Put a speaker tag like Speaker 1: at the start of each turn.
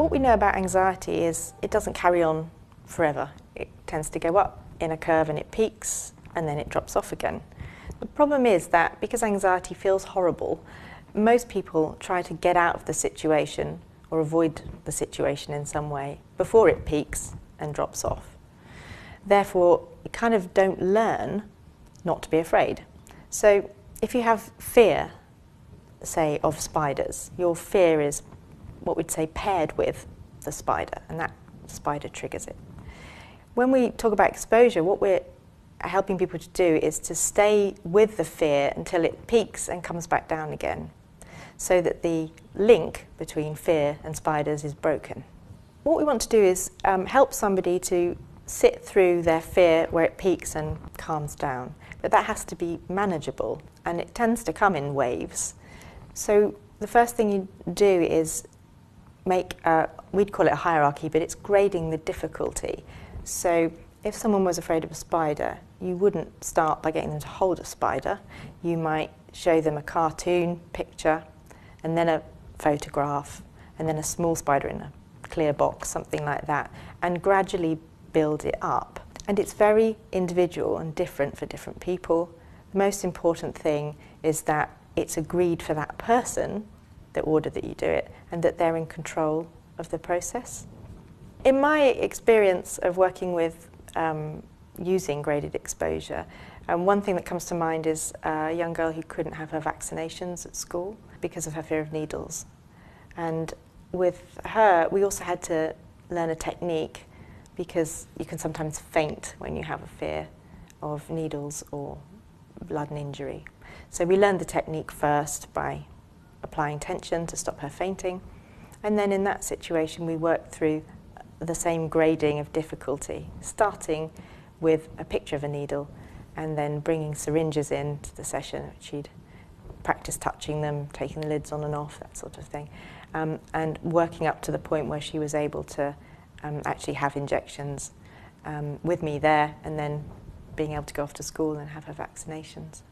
Speaker 1: What we know about anxiety is it doesn't carry on forever. It tends to go up in a curve and it peaks and then it drops off again. The problem is that because anxiety feels horrible, most people try to get out of the situation or avoid the situation in some way before it peaks and drops off. Therefore, you kind of don't learn not to be afraid. So if you have fear, say, of spiders, your fear is what we'd say paired with the spider, and that spider triggers it. When we talk about exposure, what we're helping people to do is to stay with the fear until it peaks and comes back down again, so that the link between fear and spiders is broken. What we want to do is help somebody to sit through their fear where it peaks and calms down, but that has to be manageable, and it tends to come in waves. So the first thing you do is make, we'd call it a hierarchy, but it's grading the difficulty. So if someone was afraid of a spider, you wouldn't start by getting them to hold a spider. You might show them a cartoon picture, and then a photograph, and then a small spider in a clear box, something like that, and gradually build it up. And it's very individual and different for different people. The most important thing is that it's agreed for that person, the order that you do it, and that they're in control of the process. In my experience of working with using graded exposure, one thing that comes to mind is a young girl who couldn't have her vaccinations at school because of her fear of needles. And with her, we also had to learn a technique, because you can sometimes faint when you have a fear of needles or blood and injury. So we learned the technique first by applying tension to stop her fainting, and then in that situation we worked through the same grading of difficulty, starting with a picture of a needle and then bringing syringes into the session. She'd practice touching them, taking the lids on and off, that sort of thing, and working up to the point where she was able to actually have injections with me there, and then being able to go off to school and have her vaccinations.